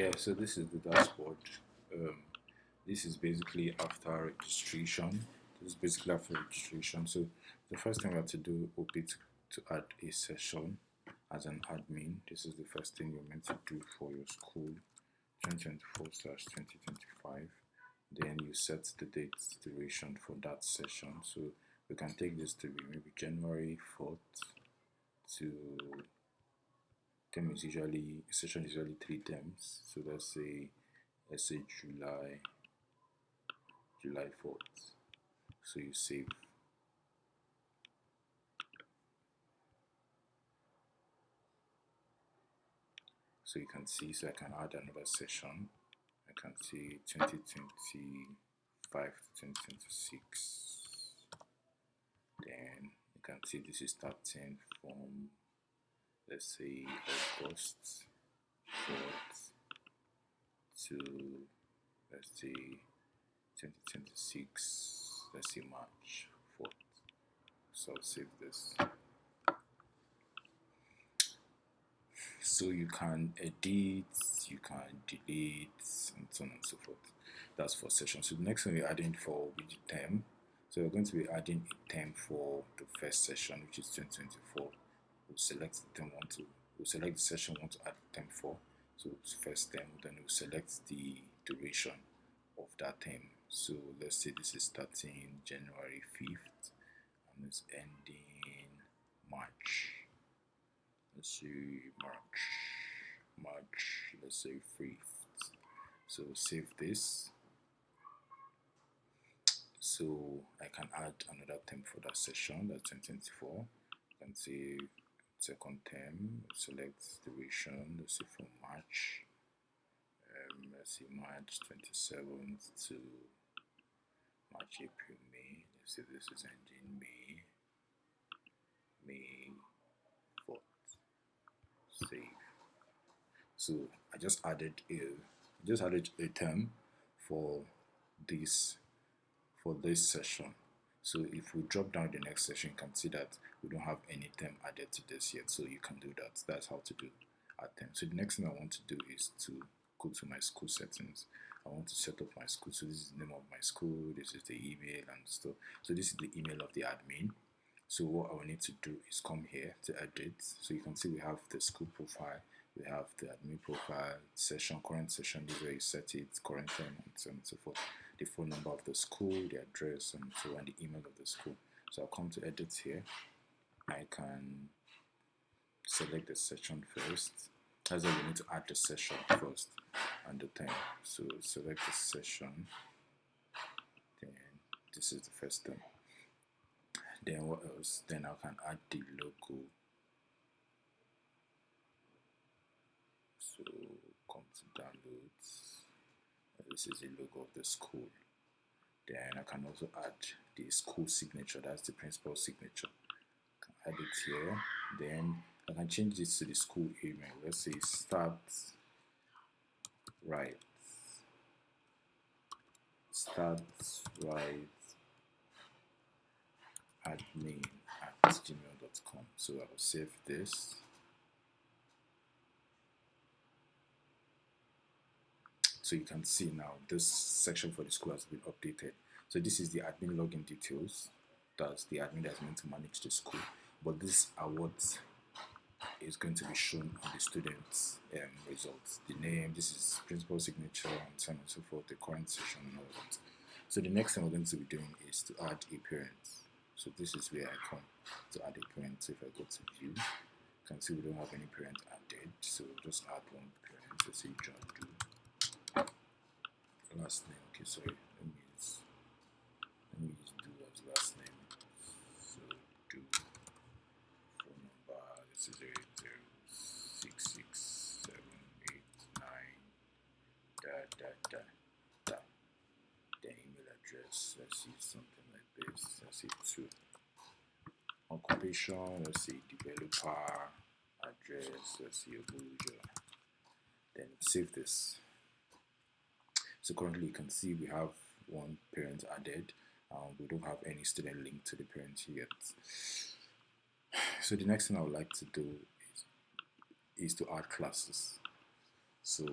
Yeah, so this is the dashboard. Um, this is basically after registration. This is basically after registration. So the first thing we have to do will be to add a session as an admin. This is the first thing you're meant to do for your school 2024/2025. Then you set the date duration for that session. So we can take this to be maybe January 4th to term is usually session is usually 3 terms. So let's say July 4th. So you save. So you can see, so I can add another session. I can see 2025 to 2026. Then you can see this is starting from, let's say, August 4th to, let's say, 2026, let's say March 4th. So I'll save this. So you can edit, you can delete, and so on and so forth. That's for session. So the next one we're adding for will be term. So we're going to be adding a term for the first session, which is 2024. We'll select the term we'll select the session we want to add term for. So it's first term, then we'll select the duration of that term. So let's say this is starting January 5th and it's ending March. Let's see, March, let's say 5th. So save this. So I can add another term for that session, that's 2024. I can say second term, select duration, let's say from March. Let's see, March 27th to March, April, May. Let's say this is ending May 4th. Save. So I just added a term for this session. So if we drop down the next session, you can see that we don't have any term added to this yet. So you can do that. That's how to do add term. So the next thing I want to do is to go to my school settings. I want to set up my school. So this is the name of my school. This is the email and stuff. So this is the email of the admin. So what I will need to do is come here to edit. So you can see we have the school profile, we have the admin profile, session, current session, this is where you set it, current time, and so on and so forth. The phone number of the school, the address, and so on, the email of the school. So I'll come to edit here. I can select the session first. That's why we need to add the session first and the time. So select the session. Then this is the first thing. Then what else? Then I can add the logo. So come to downloads. This is the logo of the school. Then I can also add the school signature, that's the principal signature. I can add it here. Then I can change this to the school email. Let's say start right admin at gmail.com. So I will save this. So you can see now this section for the school has been updated. So this is the admin login details. That's the admin that's meant to manage the school. But these are what is going to be shown on the students' results. The name, this is principal signature, and so on and so forth, the current session and all that. So the next thing we're going to be doing is to add a parent. So this is where I come to add a parent. So if I go to view, you can see we don't have any parent added. So just add one parent. Let's say John Doe. Last name. Okay, sorry. Let me use Do as last name. So Do. Phone number. This is 0806678 The email address. Let's see something like this. Let's see 2. Occupation. Let's see developer. Address. Let's see Abuja. Then save this. So currently you can see we have one parent added. We don't have any student link to the parent yet. So the next thing I would like to do is to add classes. So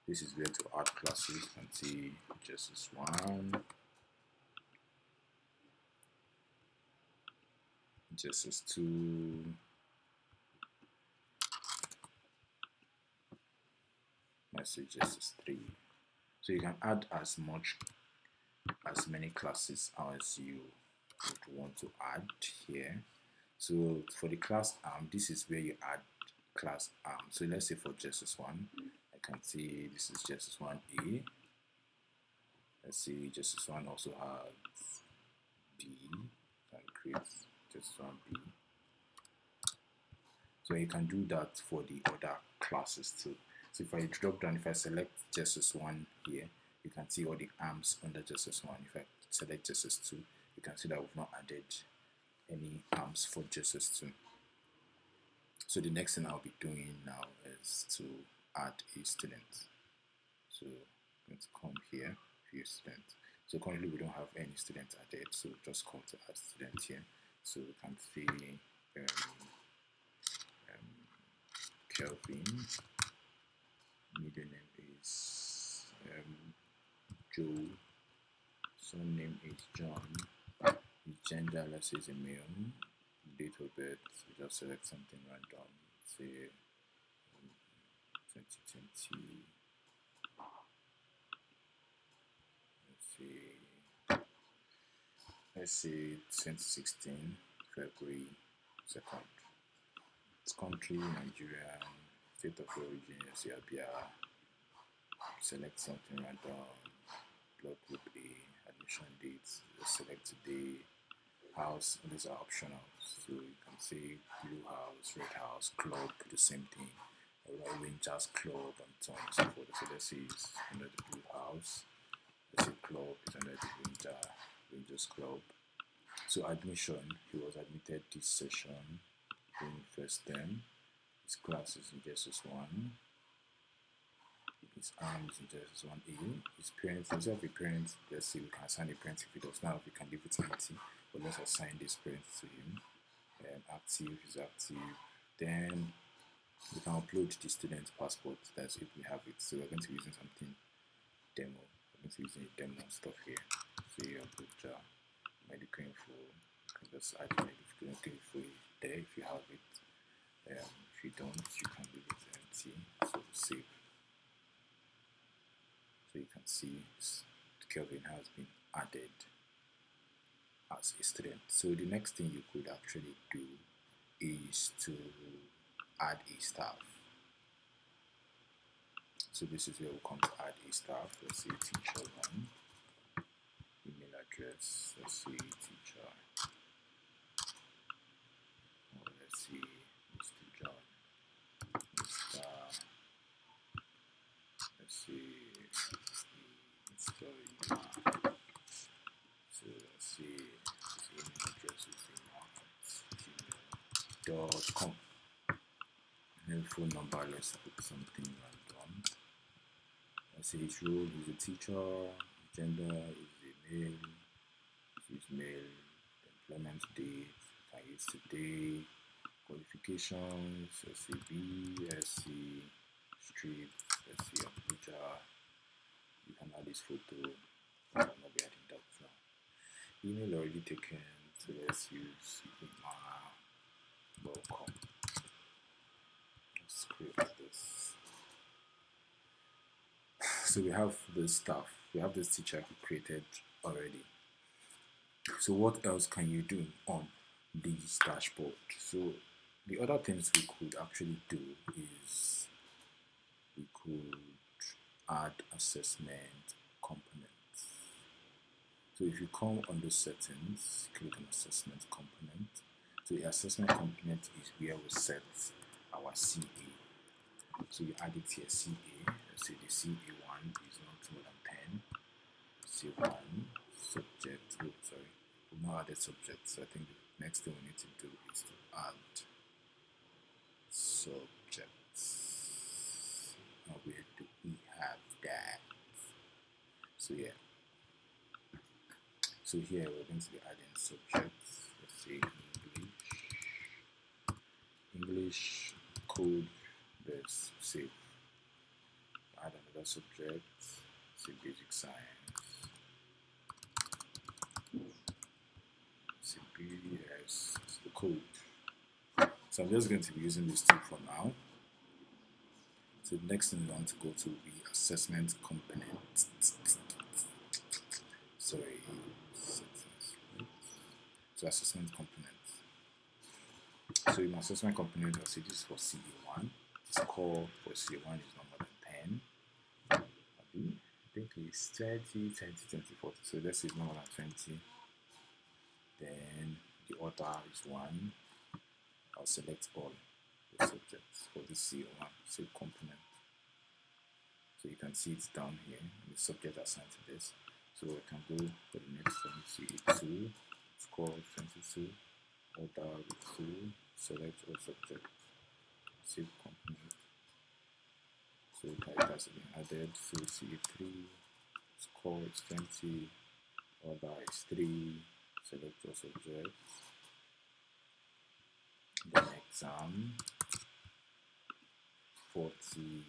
This is where to add classes. You can see JSS1, JSS2, message JSS3. So you can add as many classes as you would want to add here. So for the class arm, this is where you add class arm. So let's say for JSS1, I can see this is JSS1A. Let's see, JSS1 also has B. I can create JSS1B. So you can do that for the other classes too. So if I drop down, if I select JSS1 here, you can see all the arms under JSS1. If I select JSS2, you can see that we've not added any arms for JSS2. So the next thing I'll be doing now is to add a student. So I'm going to come here, view student. So currently we don't have any students added, so just come to add student here. So we can see Kelvin, middle name is Joe, surname is John, his gender, let's say, is a male, date of birth, we just select something random, say 2020, let's say 2016, February 2nd. Its country, Nigeria, state of origin, Ethiopia, select something random, blood group A, admission dates, select today, house, these are optional. So you can see blue house, red house, club, the same thing. Rangers club and so on and so forth. So let's say it's under the blue house. Let's say club is under the Rangers club. So admission, he was admitted this session during first term. His class is in JSS1. His arm is in JSS1A. His parents, instead of a parent, let's say we can assign a parent. If he does not, we can leave it empty. But let's assign this parent to him. Active is active. Then we can upload the student's passport. That's if we have it. So we're going to be using something demo. We're going to be using a demo stuff here. So you upload medical info. You can just add medical info there if you have it. If you don't, you can leave it empty. So save. So you can see Kelvin has been added as a student. So the next thing you could actually do is to add a staff. So this is where we'll come to add a staff. Let's see teacher1, email address, let's see teacher, or let's see Mr. John, Mr. Let's see Mr. Ima. So let's see his email address is ima@gmail.com. And phone number, let's put something random. Let's say his role, he's a teacher, gender is a male, he's male, employment date, can use today, qualifications, let's say BSc, street, let's see Abuja, you can add this photo, I will not be adding that now. Email already taken, so let's use welcome. Let's create this. So we have the staff, we have this teacher created already. So what else can you do on this dashboard? So the other things we could actually do is we could add assessment components. So if you come on the settings, click on assessment component. So the assessment component is where we set our CA. So you add it here, CA. Let's say the CA1 is not more than 10. CA1 subject. Oh, sorry, we've not added subjects. So I think the next thing we need to do is to add subjects. Now where do we have that? So yeah. So here we're going to be adding subjects. Let's say English code. Let's save. Add another subject, say basic science, say BS is the code. So I'm just going to be using this tool for now. So the next thing we want to go to will be assessment component. Sorry, so assessment component. So in assessment component, I'll say this is for CA1. Score for CA1 is no more than 10. I think it's 30, 20, 20, 40. So let's say it's no more than 20. Then the order is 1. I'll select all the subjects for this CA1, save component. So you can see it's down here, the subject assigned to this. So I can go for the next one, CA2, score 22, order with 2, select all subjects, save component. So that has been added. So CA3, score is 20, order is 3, select all subjects. Then exam 40,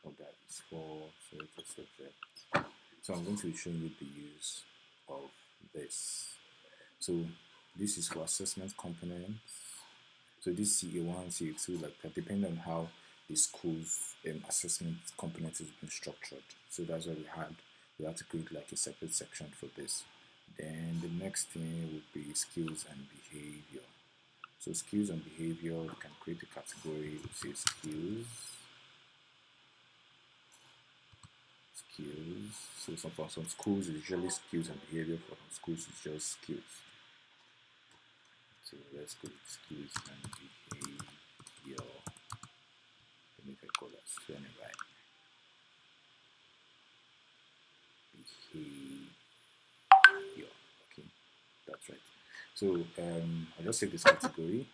order is 4, select all subjects. So I'm going to be showing you the use of this. So this is for assessment components. So this CA1, CA2, like that, depending on how the school's assessment component has been structured. So that's why we had to create like a separate section for this. Then the next thing would be skills and behavior. So skills and behavior, you can create a category, say skills. So for some schools it's usually skills and behavior, for some schools it's just skills. So let's go with skills and behavior. Let me call that spelling right. Behavior. Okay, that's right. So I'll just say this category.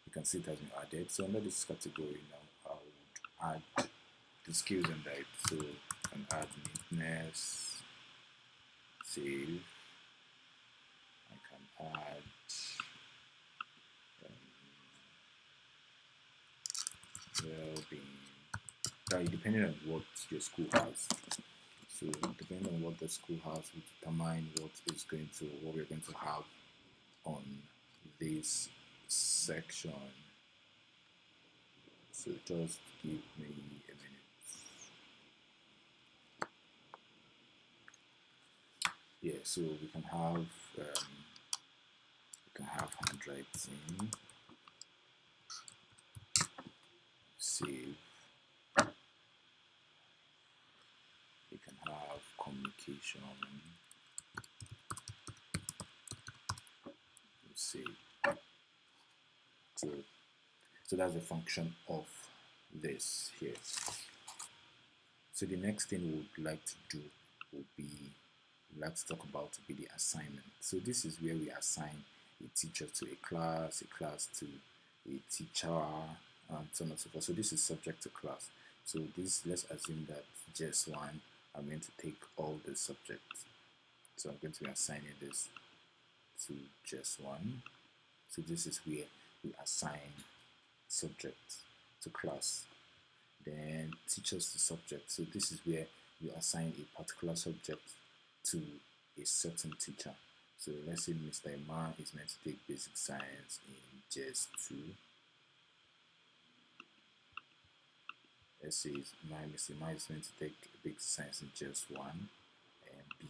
You can see it has been added. So under this category now, I would add the skills under it. So I can add neatness, save. I can add well-being. Right, depending on what your school has. So depending on what the school has, we determine what we're going to have on this section. So just give me a minute. Yeah, so we can have handwriting, save. We can have communication, save. So that's the function of this here. So the next thing we would like to do would be, let's talk about the assignment. So this is where we assign a teacher to a class to a teacher, and so on and so forth. So this is subject to class. So this, let's assume that JS1, I'm going to take all the subjects. So I'm going to be assigning this to JS1. So this is where we assign subject to class, then teachers to subject. So this is where you assign a particular subject to a certain teacher. So let's say Mr. Emma is meant to take basic science in JS2. Let's say Mr. Emma is meant to take basic science in JS1 and B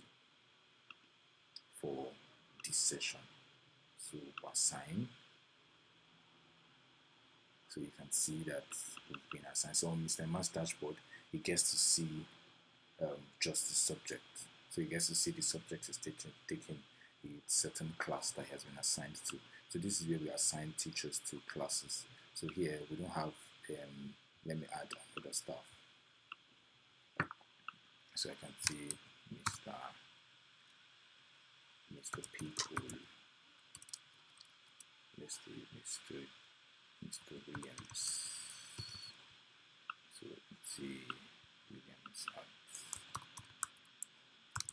for this session. So assign. So you can see that we've been assigned. So on Mr. Emma's dashboard, he gets to see just the subject. So he gets to see the subject is taking a certain class that he has been assigned to. So this is where we assign teachers to classes. So here we don't have, let me add other stuff. So I can see Mr. People, Mr. Williams. So let's see Williams at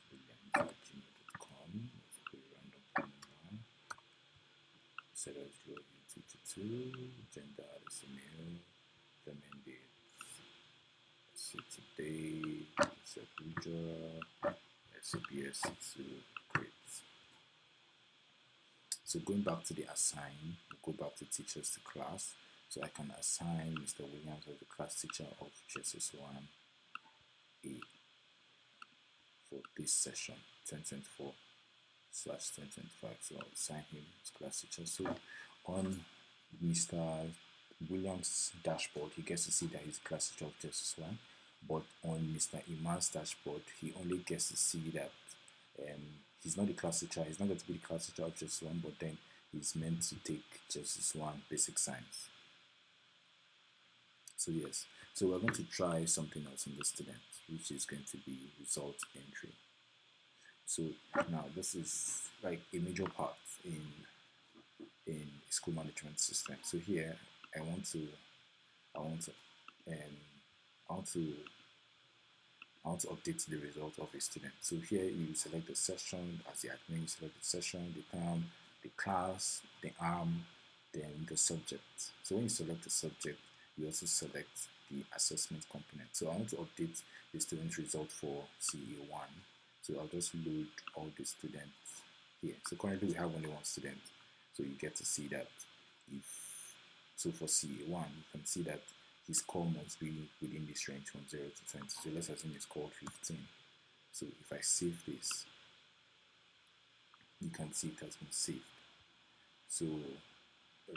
gmail.com. Let's put a random number. Set as teacher 2, gender as male, the mandate as say today, let's say Abuja, let's say BSc2 create. So going back to the assign, we'll go back to teachers to class. So I can assign Mr. Williams as the class teacher of JSS1A for this session 2024/2025. So I'll assign him as class teacher. So on Mr. Williams' dashboard, he gets to see that he's class teacher of JSS1, but on Mr. Iman's dashboard, he only gets to see that he's not the class teacher, he's not going to be the class teacher of JSS1, but then he's meant to take JSS1 basic science. So yes, so we're going to try something else in the student, which is going to be result entry. So now this is like a major part in school management system. So here I want to update the result of a student. So here you select the session as the admin, you select the session, the term, the class, the arm, then the subject. So when you select the subject, you also select the assessment component. So I want to update the student result for CA1. So I'll just load all the students here. So currently we have only one student. So you get to see that so for CA1, you can see that his score must be within this range from 0 to 20. So let's assume he scored 15. So if I save this, you can see it has been saved. So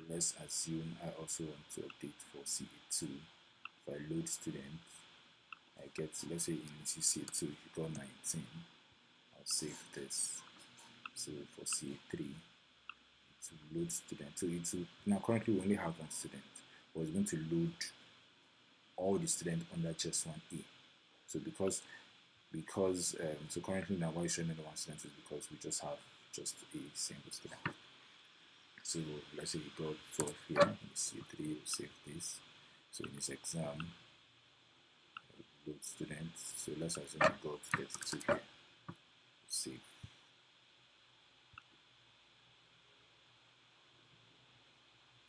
let's assume I also want to update for CA2. If I load student, I get, let's say in CA2, if you got 19, I'll save this. So for CA3, to load student. So it's now currently we only have one student, but it's going to load all the students under just one A. So so currently now why it's showing only one student is because we just have just a single student. So let's say you got 12 here, in CA3, we'll save this. So in this exam, load students. So let's assume you got 32 here. Save.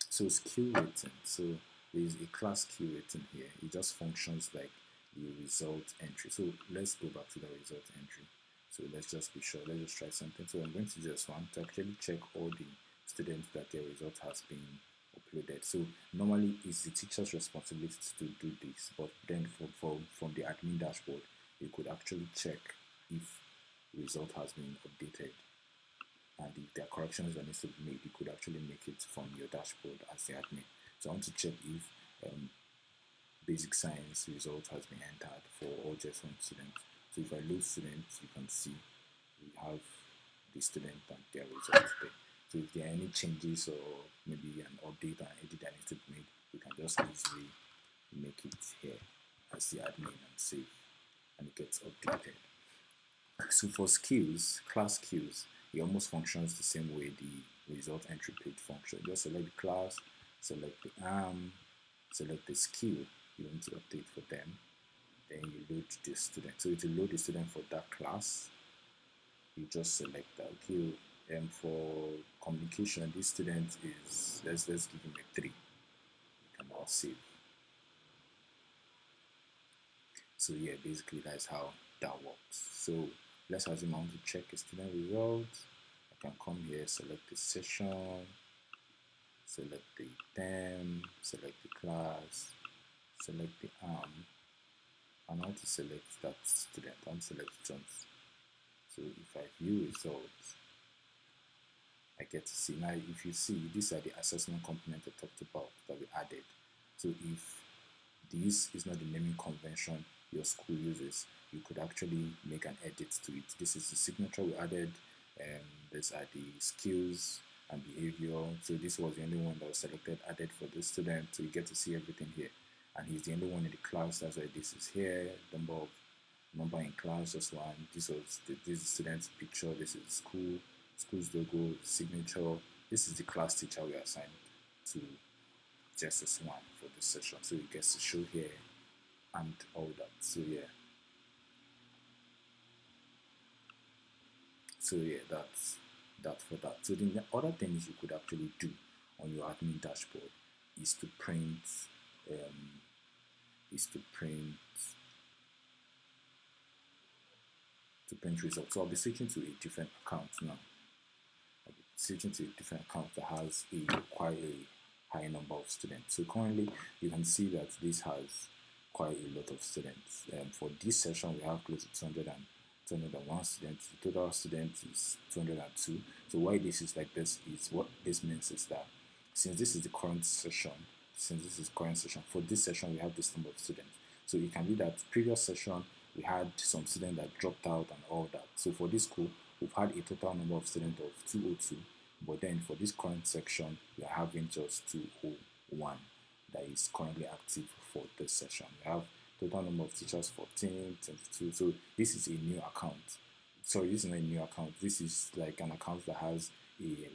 So skill rating. So there's a class skill rating here. It just functions like the result entry. So let's go back to the result entry. So let's just be sure. Let's just try something. So I'm going to just want to actually check all the students that their result has been uploaded. So normally it's the teacher's responsibility to do this, but then from the admin dashboard, you could actually check if result has been updated. And if there are corrections that needs to be made, you could actually make it from your dashboard as the admin. So I want to check if basic science result has been entered for all just one student. So if I load students, you can see we have the student and their results there. So if there are any changes or maybe an update or an edit that needs to be made, you can just easily make it here as the admin and save, and it gets updated. So for skills, class skills, it almost functions the same way the result entry page functions. Just select the class, select the arm, select the skill you want to update for them, then you load the student. So to load the student for that class, you just select that. Okay, for communication, this student is, let's give him a 3. You can now save. So yeah, basically that's how that works. So let's assume I want to check a student results. I can come here, select the session, select the term, select the class, select the arm, and I want to select that student. I want to select Jones. So if I view results, I get to see. Now if you see, these are the assessment component I talked about that we added. So if this is not the naming convention your school uses, you could actually make an edit to it. This is the signature we added, these are the skills and behavior. So this was the only one that was selected, added for this student. So you get to see everything here. And he's the only one in the class, that's why this is here. Number in class, just one. This is the student's picture, this is school's logo, signature. This is the class teacher we assigned to JSS1 for this session. So it gets to show here and all that. So yeah, that's that for that. So then the other things you could actually do on your admin dashboard is to print to print results. So I'll be switching to a different account now. I'll be switching to a different account that has quite a high number of students. So currently you can see that this has quite a lot of students. For this session we have close to 201 students. The total students is 202. So why this is like this is, what this means is that since this is the current session, for this session we have this number of students. So it can be that previous session we had some students that dropped out and all that. So for this school we've had a total number of students of 202, but then for this current section we are having just 201 that is currently active for this session. We have total number of teachers 14, 22. So this is a new account. Sorry, this is not a new account. This is like an account that has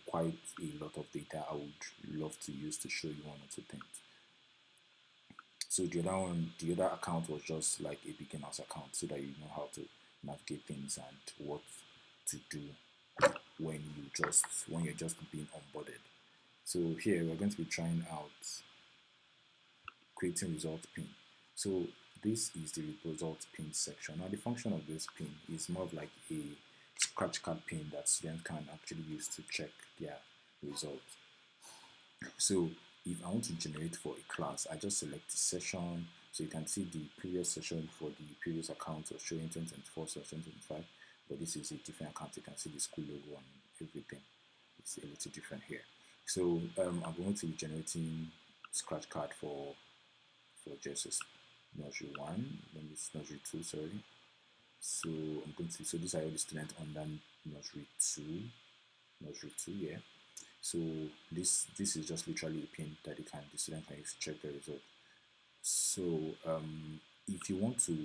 quite a lot of data I would love to use to show you one or two things. So the other account was just like a beginner's account, so that you know how to navigate things and what to do when you're just being onboarded. So here we're going to be trying out creating result pin. So this is the result pin section. Now the function of this pin is more of like a scratch card pin that students can actually use to check their results. So if I want to generate for a class, I just select the session. So you can see the previous session for the previous account was showing 2024 / 2025, but this is a different account. You can see the school logo and everything. It's a little different here. So I'm going to be generating scratch card for just nursery 1, then it's nursery 2, sorry. So I'm going to, so these are all the students under nursery 2, yeah. So this is just literally a pin that the student can use to check the result. So if you want to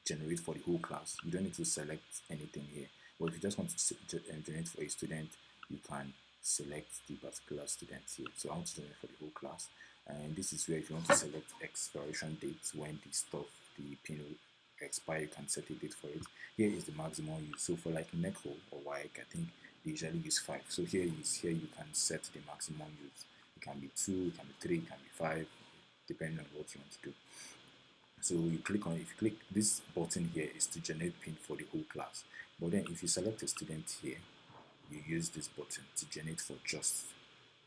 generate for the whole class, you don't need to select anything here. But if you just want to generate for a student, you can select the particular student here. So I want to generate for the whole class, and this is where if you want to select expiration dates when the pin will expire, you can set a date for it. Here is the maximum use. So for like NECO or WAEC, I think they usually use 5. So here you can set the maximum use. It can be 2, it can be 3, it can be 5, depending on what you want to do. So you click on, if you click this button here, is to generate pin for the whole class. But then if you select a student here, you use this button to generate for just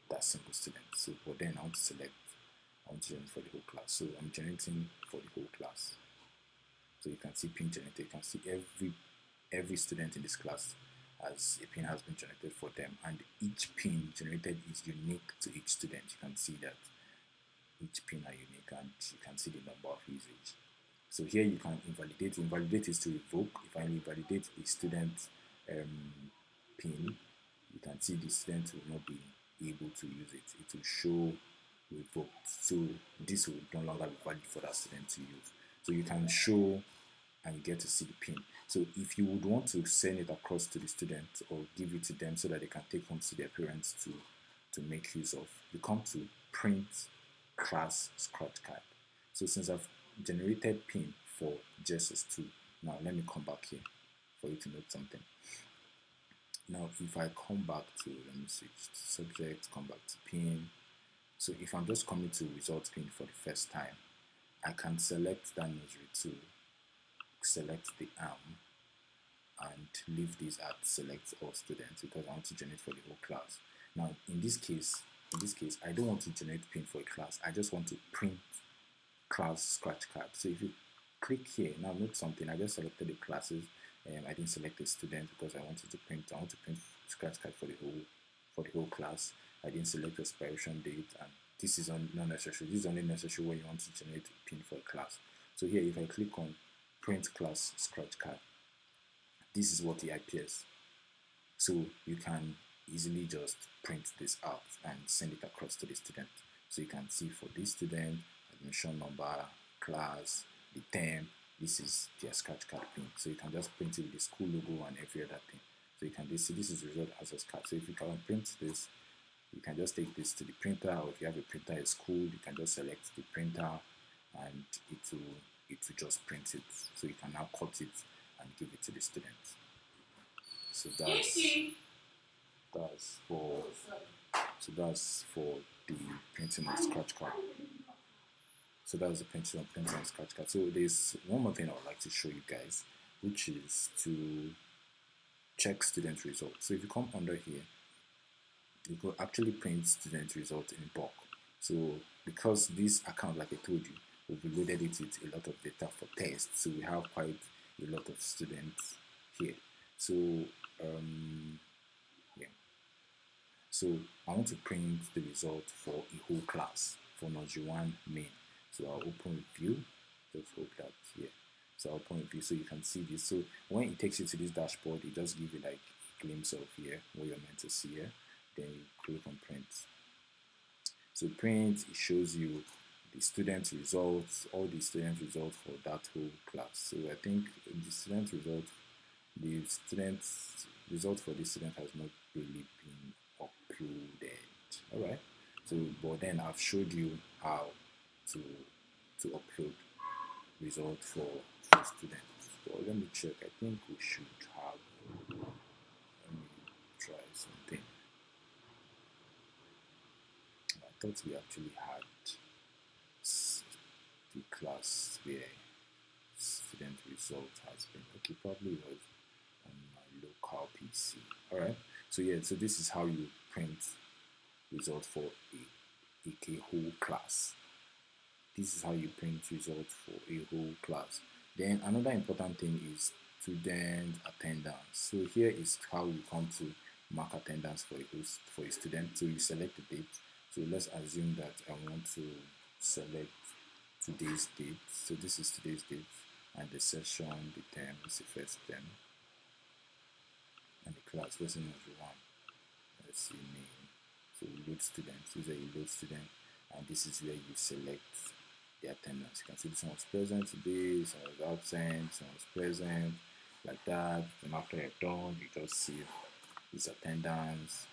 that single student. So but then I want to generate for the whole class. So I'm generating for the whole class. So you can see pin generated. You can see every student in this class as a pin has been generated for them, and each pin generated is unique to each student. You can see that each pin are unique, and you can see the number of usage. So here you can invalidate. Invalidate is to revoke. If I invalidate the student pin, you can see the student will not be able to use it. It will show revoked. So this will no longer be valid for that student to use. So you can show and you get to see the pin. So if you would want to send it across to the student or give it to them so that they can take home to their parents to make use of, you come to print class scratch card. So since I've generated pin for JSS2, now let me come back here for you to note something. Now if I come back to, let me switch to subject, come back to pin. So if I'm just coming to result pin for the first time, I can select that nursery 2, select the arm, and leave this at select all students because I want to generate for the whole class. Now in this case, I don't want to generate pin for a class. I just want to print class scratch card. So if you click here, now note something. I just selected the classes, and I didn't select a student because I want to print scratch card for the whole class. I didn't select expiration date, and this is not necessary. This is only necessary when you want to generate a pin for a class. So here, if I click on print class scratch card, this is what it appears. So you can easily just print this out and send it across to the student. So you can see for this student, admission number, class, the term, this is their scratch card pin. So you can just print it with the school logo and every other thing. So you can just see this is the result access card. So if you can print this, you can just take this to the printer, or if you have a printer at school, you can just select the printer and it will just print it. So you can now cut it and give it to the student. So that's for the printing of scratch card. So that's the printing of scratch card. So there's one more thing I would like to show you guys. which is to check student results. So if you come under here, you could actually print student results in bulk. So because this account, like I told you, we've loaded it with a lot of data for tests, so we have quite a lot of students here. So yeah, so I want to print the result for a whole class for Nursery 1 main. So I'll open view, just hope that, yeah. So I'll open view so you can see this. So when it takes you to this dashboard, it just gives you like a glimpse of here, what you're meant to see here. Then you click on print. So print, it shows you the student results, all the student results for that whole class. So I think the student result for this student has not really been uploaded. All right. So, but then I've showed you how to upload result for students. But let me check. I think we should have. Let me try something. I thought we actually had the class where student result has been. Okay, probably was on my local PC. All right. So yeah. So this is how you print result for a whole class. This is how you print results for a whole class. Then another important thing is student attendance. So here is how you come to mark attendance for a student. So you select the date. So let's assume that I want to select today's date. So this is today's date, and the session, the term is the first term, and the class person is one. Let's see name. So you load students. This is where you load student, and this is where you select the attendance. You can see this one was present today, this one was absent, this one was present, like that. And after you're done, you just save this attendance.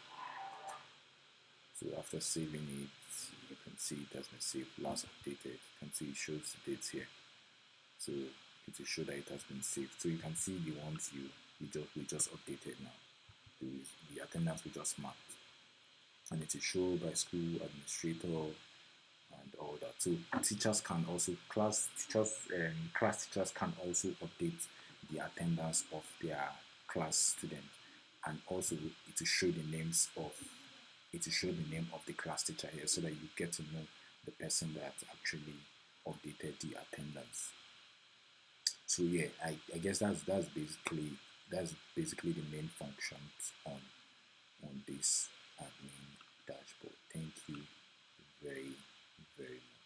So after saving it, you can see it has been saved, last updated. You can see it shows the dates here. So it will show that it has been saved. So you can see the ones we just updated now. The attendance we just marked. And it is shown by school administrator and all that. So teachers can also class teachers can also update the attendance of their class student, and also it will show the name of the class teacher here, so that you get to know the person that actually updated the attendance. So yeah, I guess that's basically the main functions on this admin dashboard. Thank you very, very much.